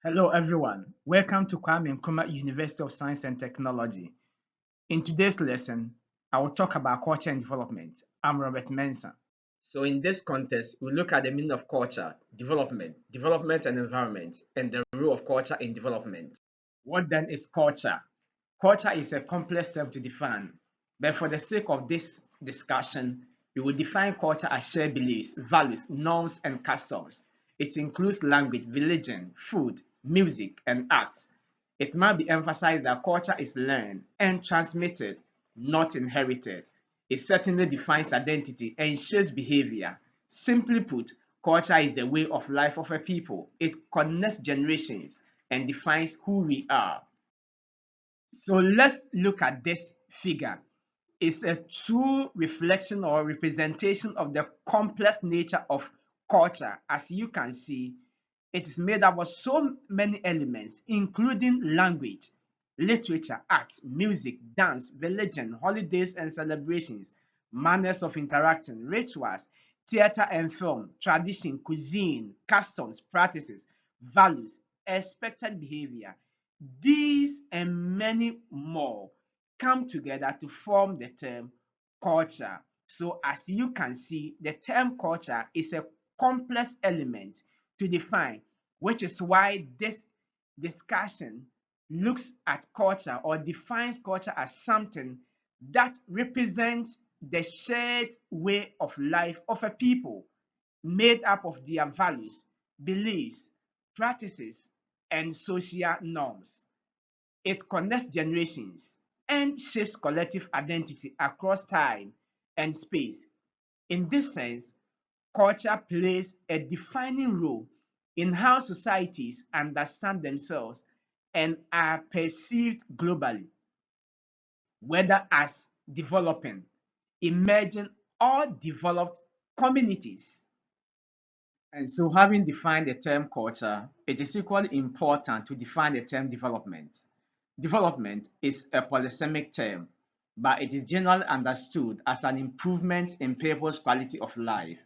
Hello everyone, welcome to Kwame Nkrumah University of Science and Technology. In today's lesson, I will talk about culture and development. I'm Robert Mensah. So in this context, we look at the meaning of culture, development and environment, and the role of culture in development. What then is culture? Culture is a complex term to define, but for the sake of this discussion, we will define culture as shared beliefs, values, norms, and customs. It includes language, religion, food, music, and arts. It must be emphasized that culture is learned and transmitted, not inherited. It certainly defines identity and shapes behavior. Simply put, culture is the way of life of a people. It connects generations and defines who we are. So let's look at this figure. It's a true reflection or representation of the complex nature of culture. As you can see, it is made up of so many elements, including language, literature, arts, music, dance, religion, holidays and celebrations, manners of interacting, rituals, theater and film, tradition, cuisine, customs, practices, values, expected behavior. These and many more come together to form the term culture. So as you can see, the term culture is a complex element to define, which is why this discussion looks at culture or defines culture as something that represents the shared way of life of a people made up of their values, beliefs, practices, and social norms. It connects generations and shapes collective identity across time and space. In this sense, culture plays a defining role in how societies understand themselves and are perceived globally, whether as developing, emerging, or developed communities. And so, having defined the term culture, it is equally important to define the term development. Development is a polysemic term, but it is generally understood as an improvement in people's quality of life.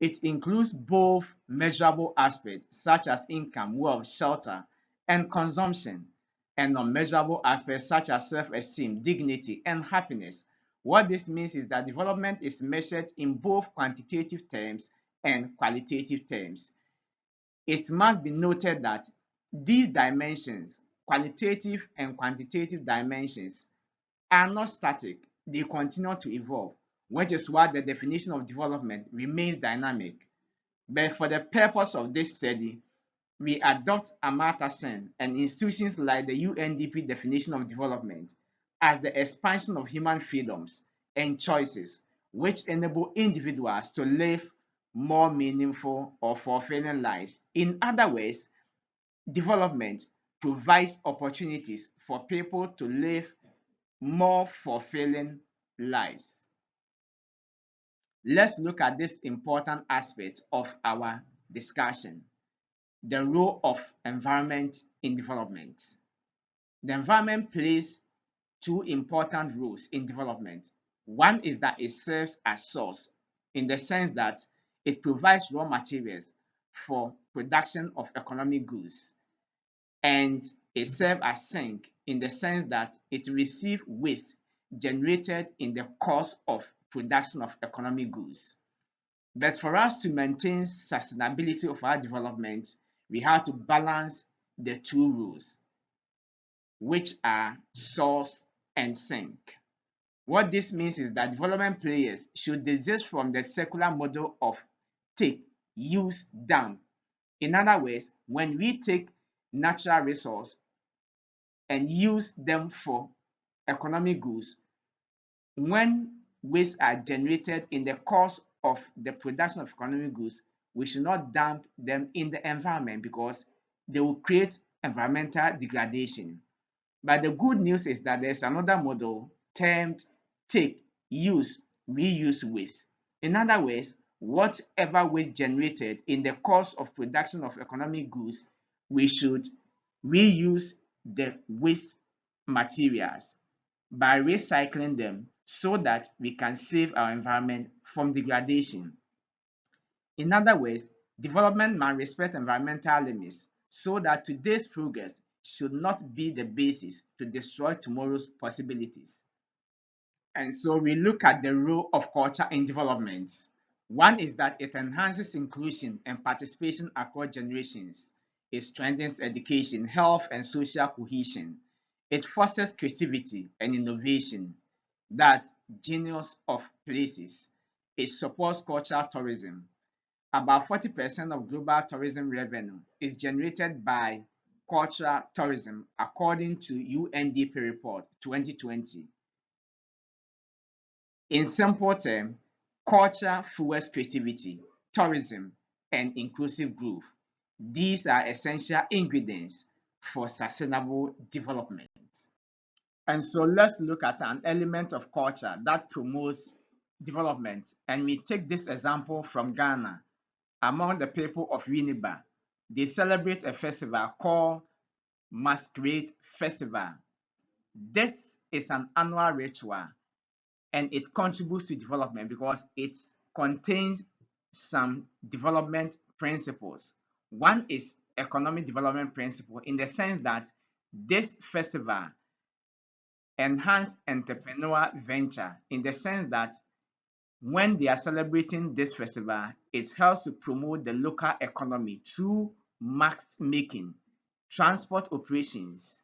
It includes both measurable aspects such as income, wealth, shelter, and consumption, and non-measurable aspects such as self-esteem, dignity, and happiness. What this means is that development is measured in both quantitative terms and qualitative terms. It must be noted that these dimensions, qualitative and quantitative dimensions, are not static. They continue to evolve, which is why the definition of development remains dynamic. But for the purpose of this study, we adopt Amartya Sen and institutions like the UNDP definition of development as the expansion of human freedoms and choices which enable individuals to live more meaningful or fulfilling lives. In other words, development provides opportunities for people to live more fulfilling lives. Let's look at this important aspect of our discussion, the role of environment in development. The environment plays two important roles in development. One is that it serves as source in the sense that it provides raw materials for production of economic goods, and it serves as sink in the sense that it receives waste generated in the course of production of economic goods. But for us to maintain sustainability of our development, we have to balance the two rules, which are source and sink. What this means is that development players should desist from the secular model of take, use, dump. In other words, when we take natural resource and use them for economic goods, when waste are generated in the course of the production of economic goods, we should not dump them in the environment because they will create environmental degradation. But the good news is that there's another model termed take, use, reuse waste. In other words, whatever waste generated in the course of production of economic goods, we should reuse the waste materials by recycling them so that we can save our environment from degradation. In other words, development must respect environmental limits so that today's progress should not be the basis to destroy tomorrow's possibilities. And so we look at the role of culture in development. One is that it enhances inclusion and participation across generations. It strengthens education, health, and social cohesion. It fosters creativity and innovation. Thus, genius of places. It supports cultural tourism. About 40% of global tourism revenue is generated by cultural tourism, according to UNDP report 2020. In simple terms, culture fuels creativity, tourism, and inclusive growth. These are essential ingredients for sustainable development. And so let's look at an element of culture that promotes development. And we take this example from Ghana. Among the people of Winneba, they celebrate a festival called Masquerade Festival. This is an annual ritual and it contributes to development because it contains some development principles. One is economic development principle in the sense that this festival enhance entrepreneurial venture in the sense that when they are celebrating this festival, it helps to promote the local economy through market making, transport operations,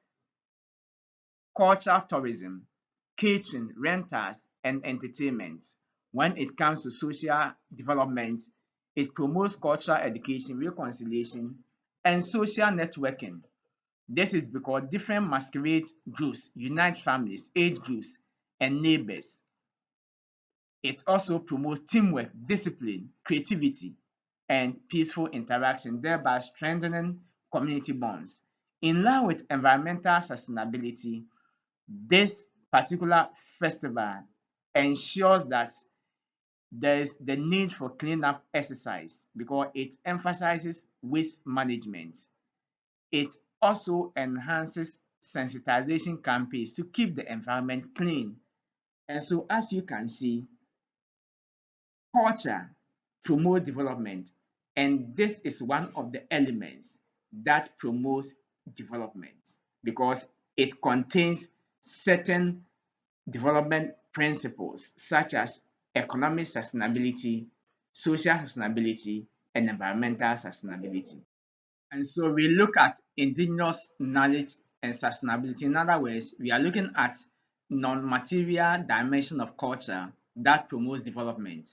cultural tourism, catering, rentals, and entertainment. When it comes to social development, it promotes cultural education, reconciliation, and social networking. This is because different masquerade groups unite families, age groups, and neighbors. It also promotes teamwork, discipline, creativity, and peaceful interaction, thereby strengthening community bonds. In line with environmental sustainability, this particular festival ensures that there is the need for cleanup exercise because it emphasizes waste management. It also enhances sensitization campaigns to keep the environment clean. And so, as you can see, culture promotes development, and this is one of the elements that promotes development because it contains certain development principles such as economic sustainability, social sustainability, and environmental sustainability. And so we look at indigenous knowledge and sustainability. In other words, we are looking at non-material dimension of culture that promotes development,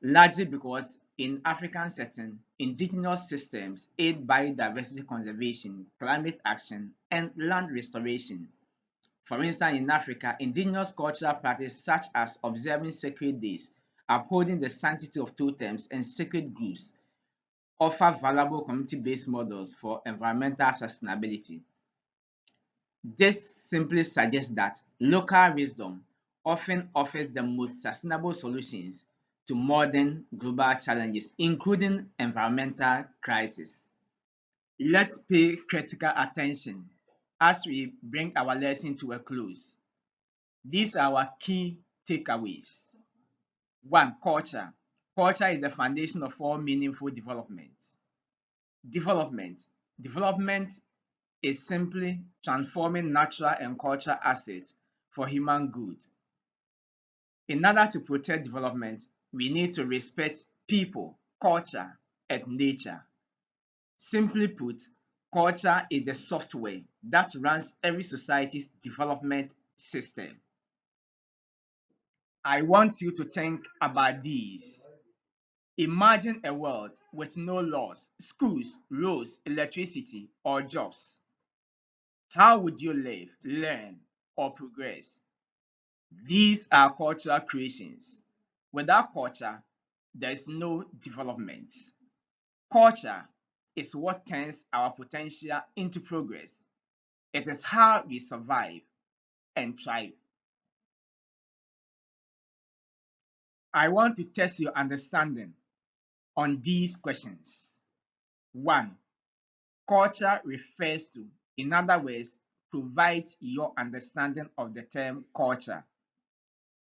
largely because in African setting, indigenous systems aid biodiversity conservation, climate action, and land restoration. For instance, in Africa, indigenous cultural practices such as observing sacred days, upholding the sanctity of totems and sacred groves offer valuable community-based models for environmental sustainability. This simply suggests that local wisdom often offers the most sustainable solutions to modern global challenges, including environmental crisis. Let's pay critical attention as we bring our lesson to a close. These are our key takeaways. One, culture. Culture is the foundation of all meaningful development. Development. Development is simply transforming natural and cultural assets for human good. In order to protect development, we need to respect people, culture, and nature. Simply put, culture is the software that runs every society's development system. I want you to think about these. Imagine a world with no laws, schools, roads, electricity, or jobs. How would you live, learn, or progress? These are cultural creations. Without culture, there is no development. Culture is what turns our potential into progress. It is how we survive and thrive. I want to test your understanding on these questions. 1. Culture refers to, in other words, provides your understanding of the term culture.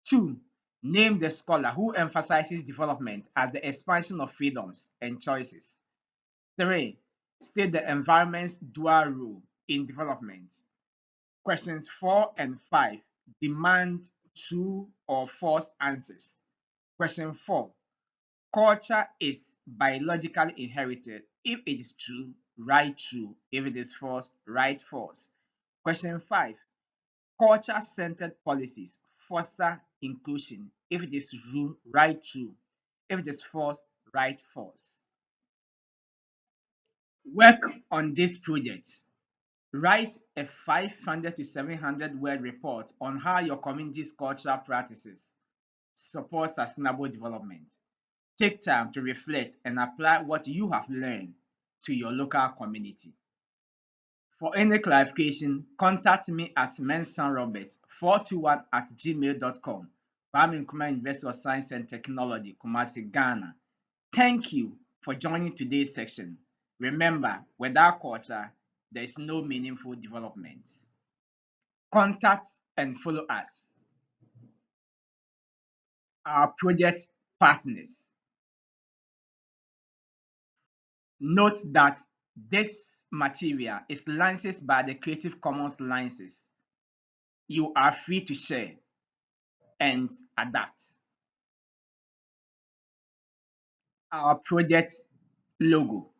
2. Name the scholar who emphasizes development as the expansion of freedoms and choices. 3. State the environment's dual role in development. Questions 4 and 5 demand true or false answers. Question 4. Culture is biologically inherited. If it is true, write true. If it is false, write false. Question 5. Culture-centered policies foster inclusion. If it is true, write true. If it is false, write false. Work on this project. Write a 500 to 700 word report on how your community's cultural practices support sustainable development. Take time to reflect and apply what you have learned to your local community. For any clarification, contact me at mensanrobert421@gmail.com. Kwame Nkrumah University of Science and Technology, Kumasi, Ghana. Thank you for joining today's section. Remember, without culture, there is no meaningful development. Contact and follow us. Our project partners. Note that this material is licensed by the Creative Commons license. You are free to share and adapt. Our project logo.